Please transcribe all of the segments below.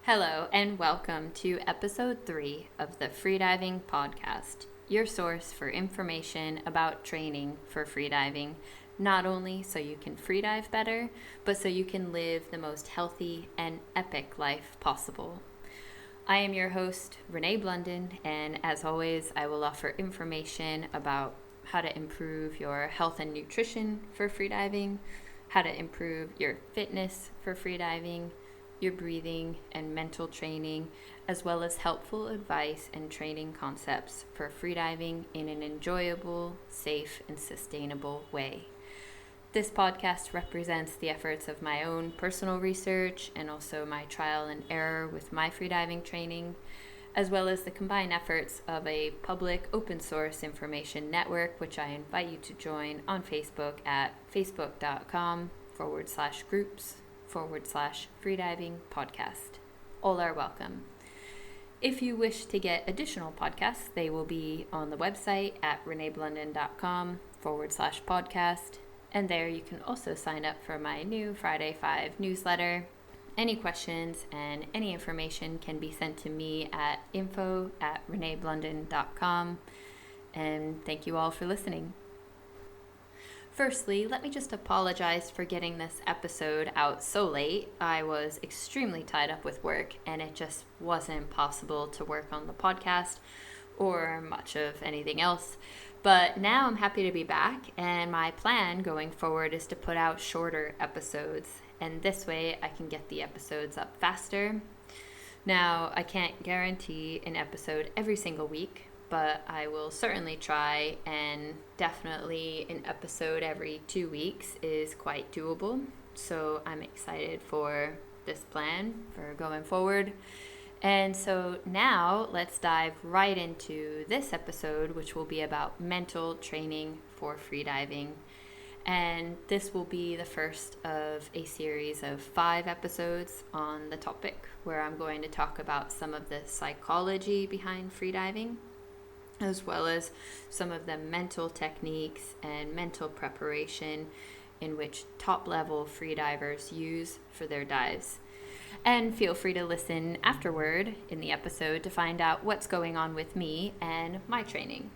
Hello, and welcome to episode 3 of the Freediving Podcast, your source for information about training for freediving, not only so you can freedive better, but so you can live the most healthy and epic life possible. I am your host, Renee Blundon, and as always, I will offer information about how to improve your health and nutrition for freediving, how to improve your fitness for freediving, your breathing and mental training, as well as helpful advice and training concepts for freediving in an enjoyable, safe, and sustainable way. This podcast represents the efforts of my own personal research and also my trial and error with my freediving training, as well as the combined efforts of a public open source information network, which I invite you to join on Facebook at facebook.com/groups/freediving podcast. All are welcome. If you wish to get additional podcasts, they will be on the website at reneeblundon.com/podcast. And there you can also sign up for my new Friday 5 newsletter. Any questions and any information can be sent to me at info@reneeblundon.com. And thank you all for listening. Firstly, let me just apologize for getting this episode out so late. I was extremely tied up with work, and it just wasn't possible to work on the podcast or much of anything else. But now I'm happy to be back, and my plan going forward is to put out shorter episodes, and this way I can get the episodes up faster. Now, I can't guarantee an episode every single week, but I will certainly try, and definitely an episode every 2 weeks is quite doable. So I'm excited for this plan for going forward. And so now let's dive right into this episode, which will be about mental training for freediving. And this will be the first of a series of 5 episodes on the topic, where I'm going to talk about some of the psychology behind freediving, as well as some of the mental techniques and mental preparation in which top-level freedivers use for their dives. And feel free to listen afterward in the episode to find out what's going on with me and my training.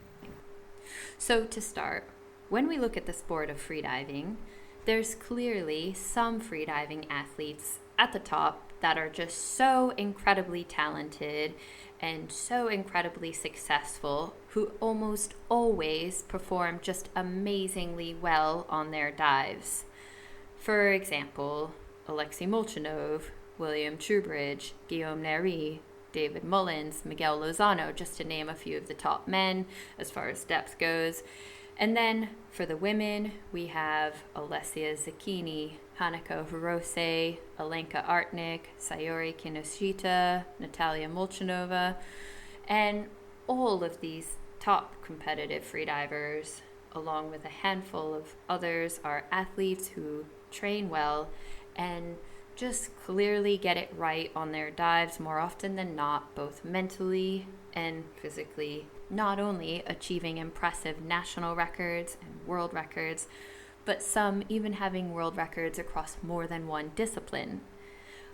So to start, when we look at the sport of freediving, there's clearly some freediving athletes at the top that are just so incredibly talented and so incredibly successful, who almost always perform just amazingly well on their dives. For example, Alexei Molchanov, William Trubridge, Guillaume Nery, David Mullins, Miguel Lozano, just to name a few of the top men as far as depth goes. And then for the women, we have Alessia Zecchini, Hanako Hirose, Alenka Artnik, Sayori Kinoshita, Natalia Molchanova, and all of these top competitive freedivers, along with a handful of others, are athletes who train well and just clearly get it right on their dives more often than not, both mentally and physically, not only achieving impressive national records and world records, but some even having world records across more than one discipline.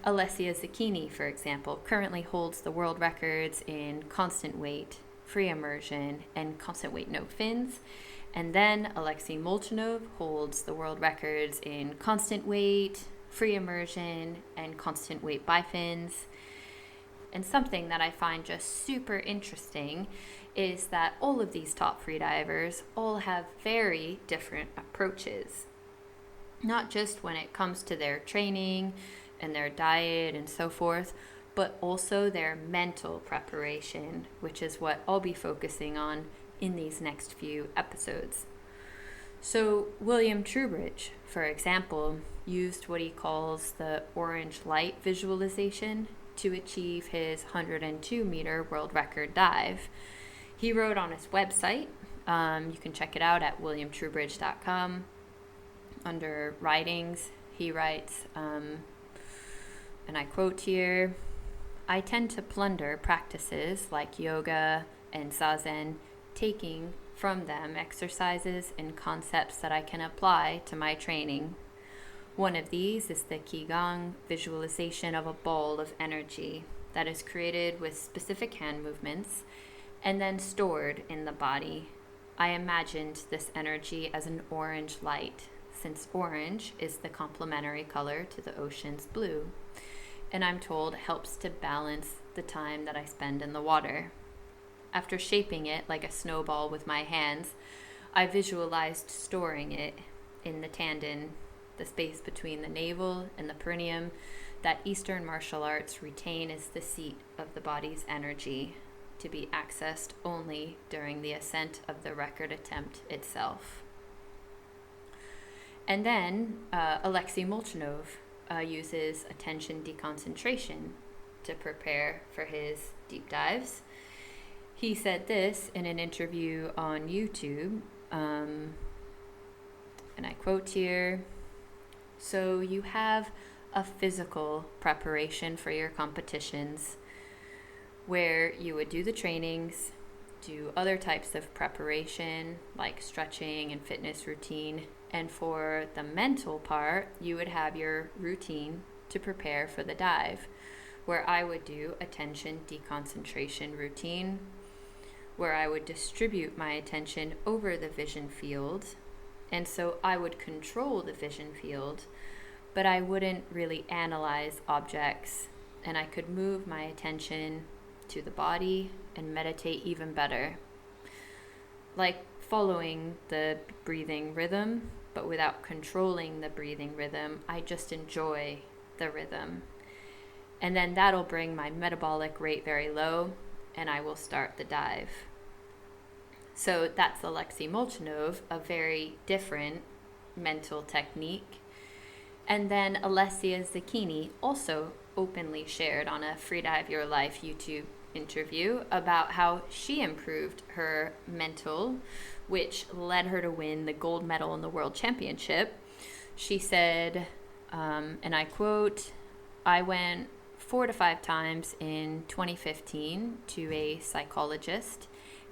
Alessia Zecchini, for example, currently holds the world records in constant weight, free immersion, and constant weight no fins. And then Alexei Molchanov holds the world records in constant weight, free immersion, and constant weight bifins. And something that I find just super interesting is that all of these top freedivers all have very different approaches, not just when it comes to their training and their diet and so forth, but also their mental preparation, which is what I'll be focusing on in these next few episodes. So William Trubridge, for example, used what he calls the orange light visualization to achieve his 102-meter world record dive. He wrote on his website, you can check it out at williamtrubridge.com. Under writings, he writes, and I quote here, "I tend to plunder practices like yoga and zazen, taking from them exercises and concepts that I can apply to my training. One of these is the Qigong visualization of a ball of energy that is created with specific hand movements and then stored in the body. I imagined this energy as an orange light, since orange is the complementary color to the ocean's blue, and I'm told helps to balance the time that I spend in the water. After shaping it like a snowball with my hands, I visualized storing it in the tendon, the space between the navel and the perineum that Eastern martial arts retain as the seat of the body's energy, to be accessed only during the ascent of the record attempt itself. And then Alexei Molchanov uses attention deconcentration to prepare for his deep dives. He said this in an interview on YouTube, and I quote here, "So you have a physical preparation for your competitions where you would do the trainings, do other types of preparation like stretching and fitness routine, and for the mental part, you would have your routine to prepare for the dive, where I would do attention deconcentration routine, where I would distribute my attention over the vision field, and so I would control the vision field, but I wouldn't really analyze objects, and I could move my attention to the body and meditate even better. Like following the breathing rhythm, but without controlling the breathing rhythm, I just enjoy the rhythm. And then that'll bring my metabolic rate very low, and I will start the dive." So that's Alexei Molchanov, a very different mental technique. And then Alessia Zecchini also openly shared on a Freedive Your Life YouTube interview about how she improved her mental, which led her to win the gold medal in the World Championship. She said, and I quote, "I went 4 to 5 times in 2015 to a psychologist,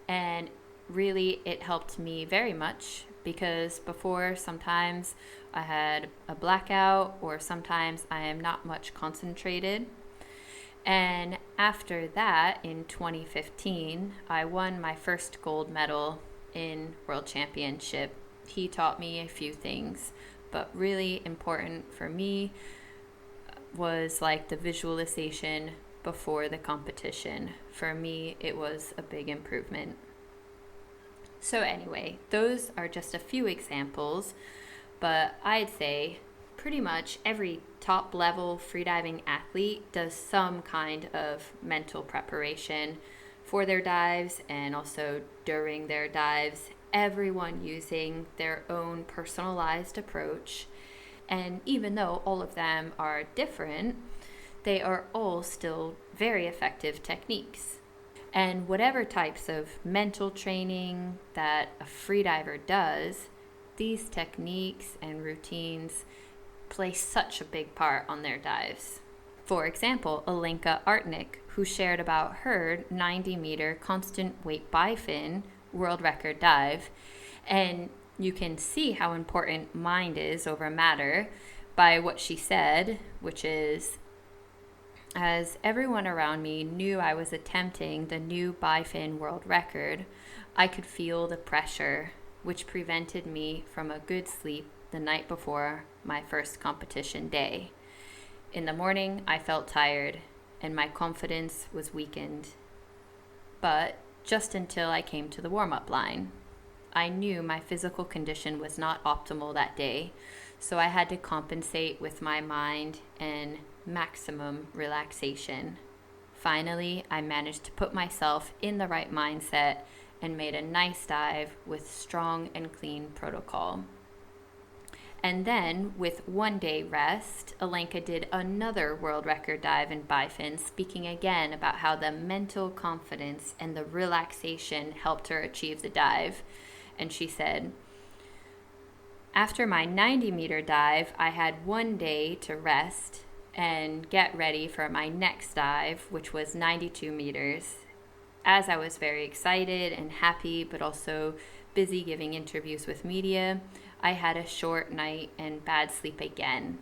and really it helped me very much, because before sometimes I had a blackout, or sometimes I am not much concentrated. And after that, in 2015, I won my first gold medal in World Championship. He taught me a few things, but really important for me was like the visualization before the competition. For me, it was a big improvement." So anyway, those are just a few examples, but I'd say pretty much every top level freediving athlete does some kind of mental preparation for their dives and also during their dives, everyone using their own personalized approach. And even though all of them are different, they are all still very effective techniques. And whatever types of mental training that a freediver does, these techniques and routines play such a big part on their dives. For example, Alenka Artnik, who shared about her 90-meter constant weight bifin world record dive. And you can see how important mind is over matter by what she said, which is, "As everyone around me knew I was attempting the new bifin world record, I could feel the pressure, which prevented me from a good sleep the night before my first competition day. In the morning, I felt tired, and my confidence was weakened. But just until I came to the warm-up line, I knew my physical condition was not optimal that day, so I had to compensate with my mind and maximum relaxation. Finally, I managed to put myself in the right mindset and made a nice dive with strong and clean protocol." And then, with 1 day rest, Alenka did another world record dive in bifin, speaking again about how the mental confidence and the relaxation helped her achieve the dive. And she said, "After my 90-meter dive, I had 1 day to rest and get ready for my next dive, which was 92 meters. As I was very excited and happy, but also busy giving interviews with media, I had a short night and bad sleep again.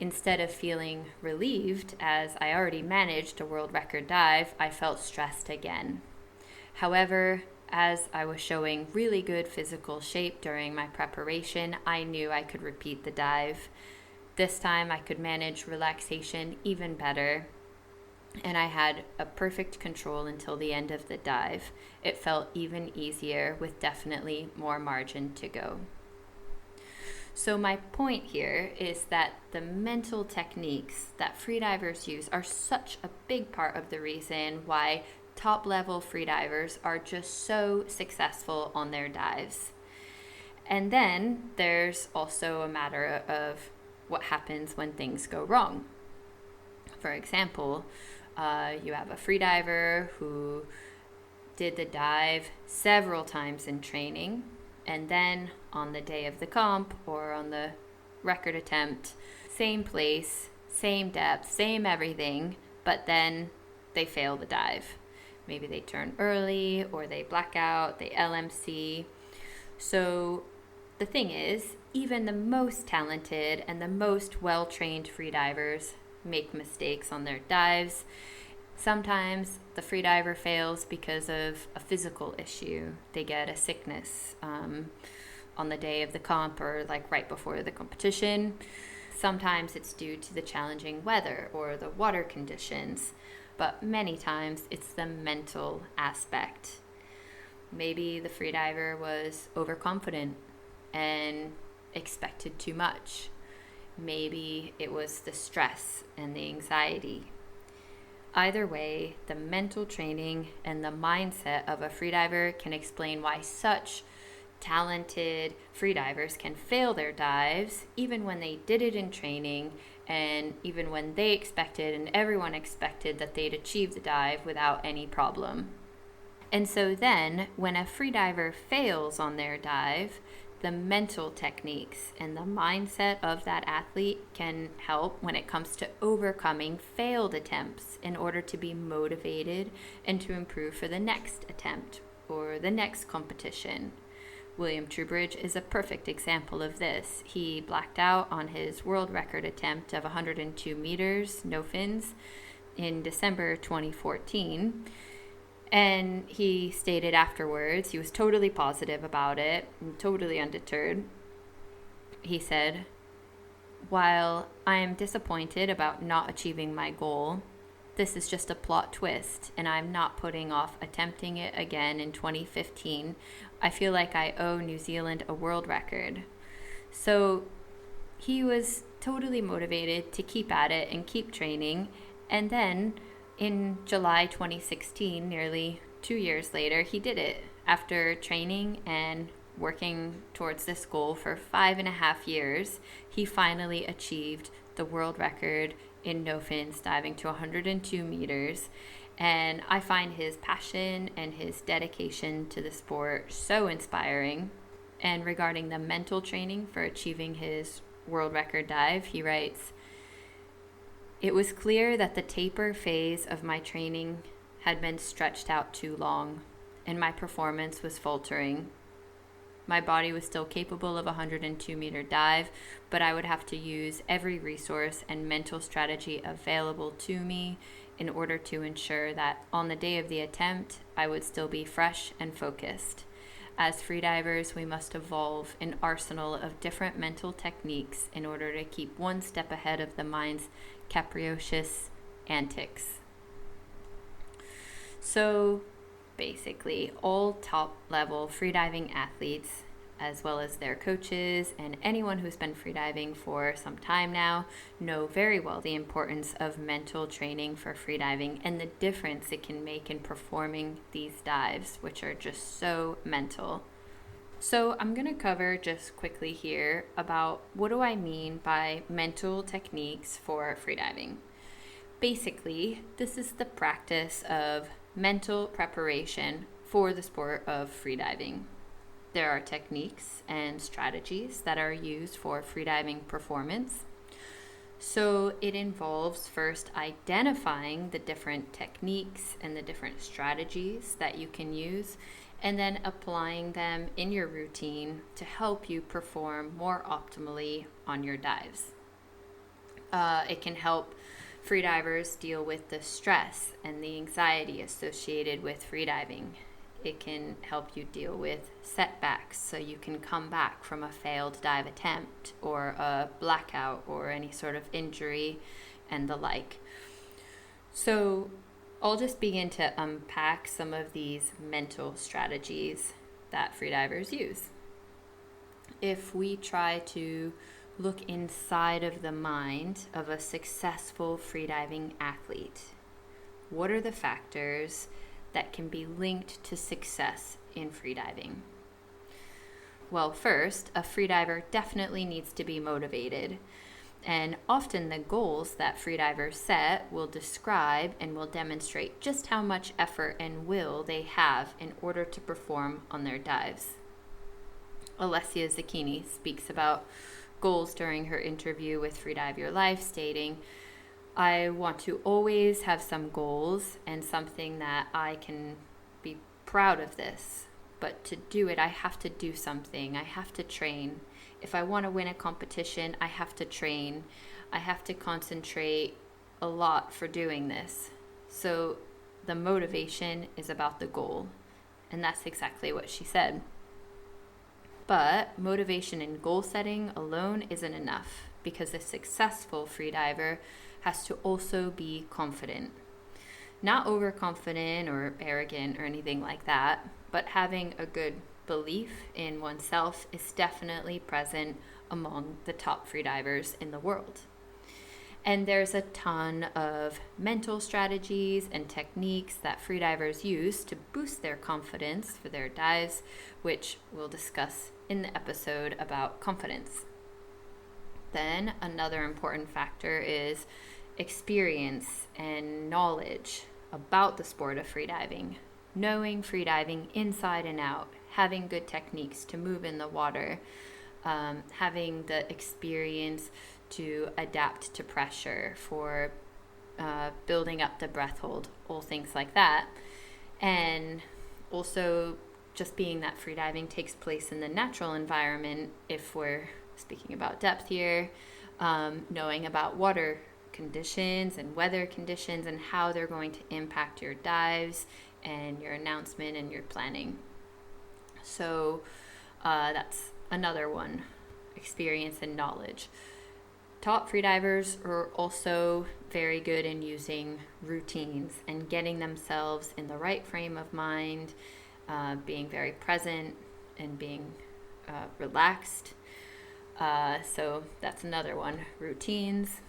Instead of feeling relieved, as I already managed a world record dive, I felt stressed again. However, as I was showing really good physical shape during my preparation, I knew I could repeat the dive. This time I could manage relaxation even better, and I had a perfect control until the end of the dive. It felt even easier with definitely more margin to go. So my point here is that the mental techniques that freedivers use are such a big part of the reason why top-level freedivers are just so successful on their dives. And then there's also a matter of what happens when things go wrong. For example, you have a freediver who did the dive several times in training, and then on the day of the comp or on the record attempt, same place, same depth, same everything, but then they fail the dive. Maybe they turn early or they black out, they LMC. So the thing is, even the most talented and the most well-trained freedivers make mistakes on their dives. Sometimes the freediver fails because of a physical issue. They get a sickness on the day of the comp or like right before the competition. Sometimes it's due to the challenging weather or the water conditions, but many times it's the mental aspect. Maybe the freediver was overconfident and expected too much. Maybe it was the stress and the anxiety. Either way, the mental training and the mindset of a freediver can explain why such talented freedivers can fail their dives even when they did it in training, and even when they expected and everyone expected that they'd achieve the dive without any problem. And so then, when a freediver fails on their dive, the mental techniques and the mindset of that athlete can help when it comes to overcoming failed attempts in order to be motivated and to improve for the next attempt or the next competition. William Trubridge is a perfect example of this. He blacked out on his world record attempt of 102 meters, no fins, in December 2014. And he stated afterwards, he was totally positive about it and totally undeterred. He said, "While I am disappointed about not achieving my goal, this is just a plot twist, and I'm not putting off attempting it again in 2015. I feel like I owe New Zealand a world record." So he was totally motivated to keep at it and keep training. And then in July 2016, nearly 2 years later, he did it. After training and working towards this goal for 5.5 years, he finally achieved the world record in no fins diving to 102 meters. And I find his passion and his dedication to the sport so inspiring. And regarding the mental training for achieving his world record dive, he writes, "It was clear that the taper phase of my training had been stretched out too long, and my performance was faltering. My body was still capable of a 102-meter dive, but I would have to use every resource and mental strategy available to me in order to ensure that on the day of the attempt, I would still be fresh and focused. As freedivers, we must evolve an arsenal of different mental techniques in order to keep one step ahead of the mind's capricious antics." So basically, all top-level freediving athletes, as well as their coaches and anyone who's been freediving for some time now, know very well the importance of mental training for freediving and the difference it can make in performing these dives, which are just so mental. So I'm going to cover just quickly here about what do I mean by mental techniques for freediving. Basically, this is the practice of mental preparation for the sport of freediving. There are techniques and strategies that are used for freediving performance. So it involves first identifying the different techniques and the different strategies that you can use, and then applying them in your routine to help you perform more optimally on your dives. It can help freedivers deal with the stress and the anxiety associated with freediving. It can help you deal with setbacks so you can come back from a failed dive attempt or a blackout or any sort of injury and the like. So I'll just begin to unpack some of these mental strategies that freedivers use. If we try to look inside of the mind of a successful freediving athlete, what are the factors that can be linked to success in freediving? Well, first, a freediver definitely needs to be motivated. And often the goals that freedivers set will describe and will demonstrate just how much effort and will they have in order to perform on their dives. Alessia Zucchini speaks about goals during her interview with Freedive Your Life, stating, "I want to always have some goals and something that I can be proud of this. But to do it, I have to do something. I have to train. If I want to win a competition, I have to train. I have to concentrate a lot for doing this." So the motivation is about the goal. And that's exactly what she said. But motivation and goal setting alone isn't enough, because a successful freediver has to also be confident. Not overconfident or arrogant or anything like that, but having a good belief in oneself is definitely present among the top freedivers in the world. And there's a ton of mental strategies and techniques that freedivers use to boost their confidence for their dives, which we'll discuss in the episode about confidence. Then another important factor is experience and knowledge about the sport of freediving. Knowing freediving inside and out, having good techniques to move in the water, having the experience to adapt to pressure, for building up the breath hold, all things like that. And also just being that freediving takes place in the natural environment, if we're speaking about depth here, knowing about water conditions and weather conditions and how they're going to impact your dives and your announcement and your planning. So that's another one, experience and knowledge. Top freedivers are also very good in using routines and getting themselves in the right frame of mind, being very present and being relaxed. So that's another one, routines.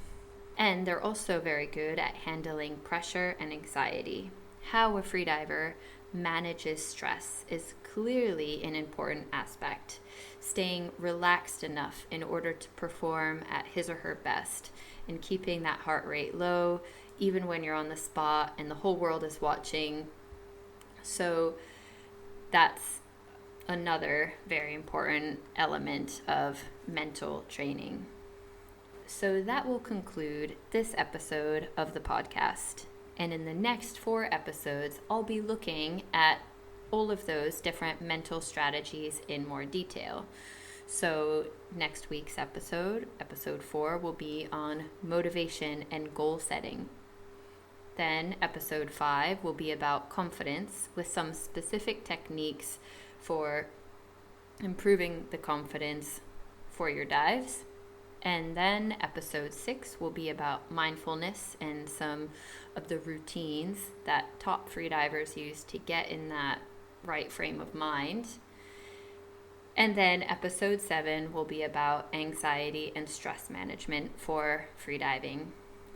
And they're also very good at handling pressure and anxiety. How a freediver manages stress is clearly an important aspect. Staying relaxed enough in order to perform at his or her best, and keeping that heart rate low even when you're on the spot and the whole world is watching. So that's another very important element of mental training. So that will conclude this episode of the podcast. And in the next 4 episodes, I'll be looking at all of those different mental strategies in more detail. So next week's episode 4, will be on motivation and goal setting. Then episode 5 will be about confidence, with some specific techniques for improving the confidence for your dives. And then episode 6 will be about mindfulness and some of the routines that top freedivers use to get in that right frame of mind. And then episode 7 will be about anxiety and stress management for freediving.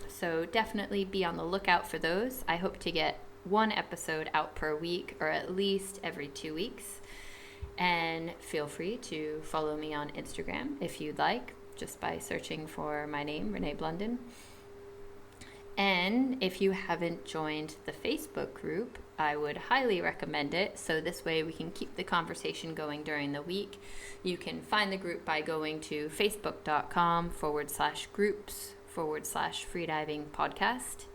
So definitely be on the lookout for those. I hope to get 1 episode out per week, or at least every 2 weeks. And feel free to follow me on Instagram if you'd like, just by searching for my name, Renee Blundon. And if you haven't joined the Facebook group, I would highly recommend it. So this way we can keep the conversation going during the week. You can find the group by going to facebook.com/groups/Freediving Podcast.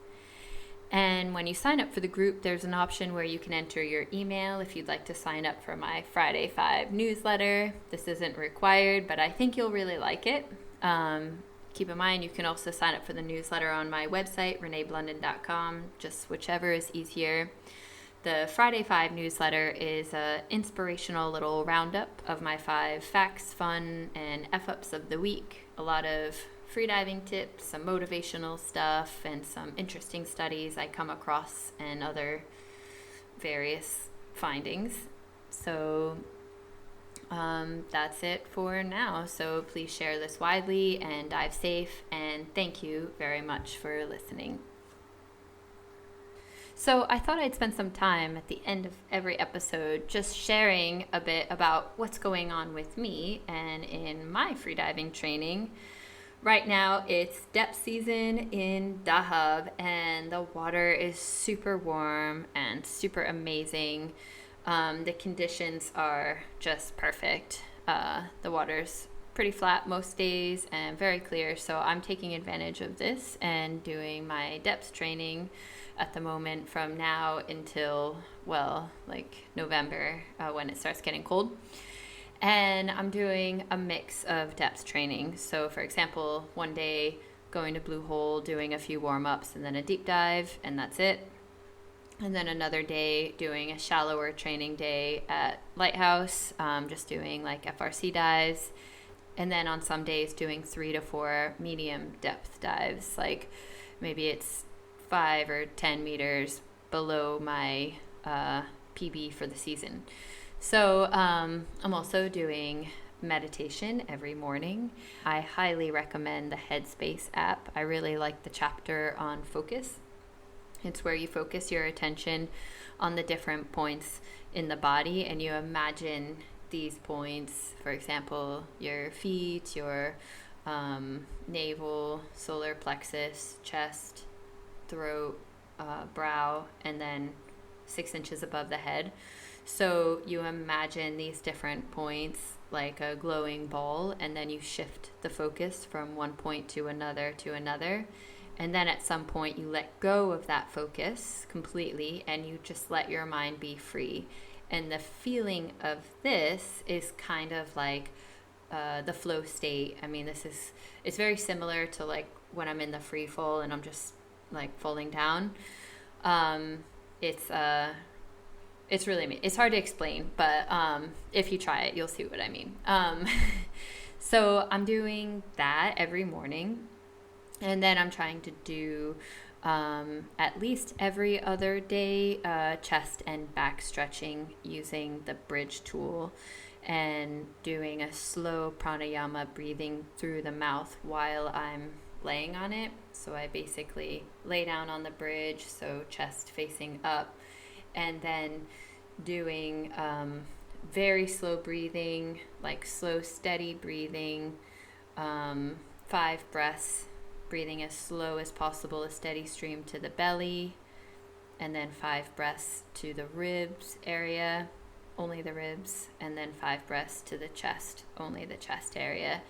And when you sign up for the group, there's an option where you can enter your email if you'd like to sign up for my Friday 5 newsletter. This isn't required, but I think you'll really like it. Keep in mind, you can also sign up for the newsletter on my website, reneeblundon.com, just whichever is easier. The Friday 5 newsletter is an inspirational little roundup of my 5 facts, fun, and F-ups of the week. A lot of freediving tips, some motivational stuff, and some interesting studies I come across and other various findings. So that's it for now. So please share this widely and dive safe. And thank you very much for listening. So I thought I'd spend some time at the end of every episode just sharing a bit about what's going on with me and in my freediving training. Right now it's depth season in Dahab and the water is super warm and super amazing. The conditions are just perfect. The water's pretty flat most days and very clear, so I'm taking advantage of this and doing my depth training at the moment from now until, November when it starts getting cold. And I'm doing a mix of depth training. So for example, one day going to Blue Hole, doing a few warm-ups and then a deep dive, and that's it. And then another day doing a shallower training day at Lighthouse, just doing like FRC dives. And then on some days doing 3 to 4 medium depth dives, like maybe it's 5 or 10 meters below my PB for the season. So I'm also doing meditation every morning. I highly recommend the Headspace app. I really like the chapter on focus. It's where you focus your attention on the different points in the body and you imagine these points, for example, your feet, your navel, solar plexus, chest, throat, brow, and then 6 inches above the head. So you imagine these different points like a glowing ball, and then you shift the focus from one point to another. And then at some point you let go of that focus completely and you just let your mind be free. And the feeling of this is kind of like the flow state. I mean, it's very similar to like when I'm in the free fall and I'm just like falling down. It's really, it's hard to explain, but if you try it, you'll see what I mean. So I'm doing that every morning. And then I'm trying to do at least every other day chest and back stretching using the bridge tool and doing a slow pranayama breathing through the mouth while I'm laying on it. So I basically lay down on the bridge, so chest facing up, and then doing very slow breathing, like slow, steady breathing, 5 breaths, breathing as slow as possible, a steady stream to the belly, and then 5 breaths to the ribs area, only the ribs, and then 5 breaths to the chest, only the chest area.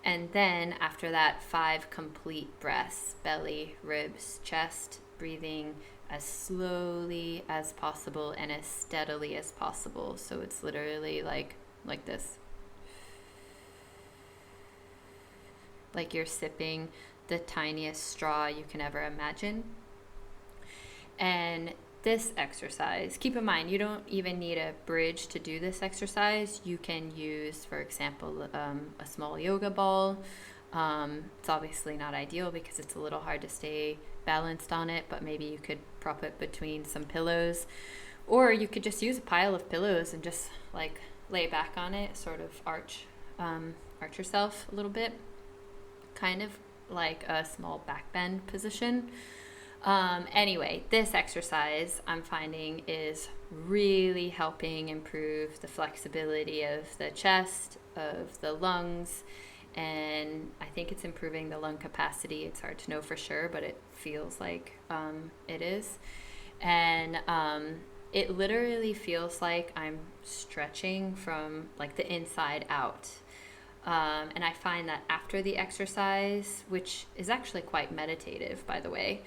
And then after that, 5 complete breaths, belly, ribs, chest, breathing as slowly as possible and as steadily as possible. So it's literally like this. Like you're sipping the tiniest straw you can ever imagine. And this exercise, keep in mind, you don't even need a bridge to do this exercise. You can use, for example, a small yoga ball. It's obviously not ideal because it's a little hard to stay balanced on it, but maybe you could prop it between some pillows, or you could just use a pile of pillows and just like lay back on it, sort of arch yourself a little bit, kind of like a small back bend position. Anyway, this exercise I'm finding is really helping improve the flexibility of the chest, of the lungs, and I think it's improving the lung capacity. It's hard to know for sure, but it feels like it is. And it literally feels like I'm stretching from like the inside out. And I find that after the exercise, which is actually quite meditative, by the way,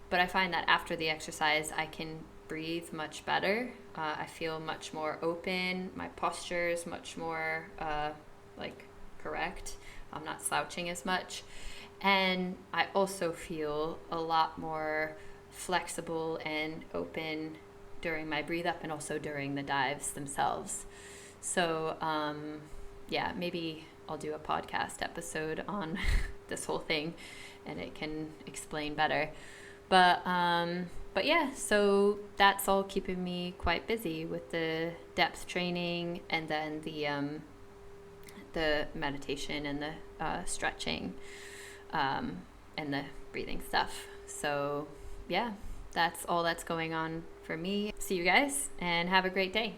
But I find that after the exercise, I can breathe much better. I feel much more open. My posture is much more correct. I'm not slouching as much. And I also feel a lot more flexible and open during my breathe up and also during the dives themselves. So maybe I'll do a podcast episode on this whole thing and it can explain better. But yeah, so that's all keeping me quite busy with the depth training and then the meditation and the stretching and the breathing stuff. So yeah, that's all that's going on for me. See you guys and have a great day.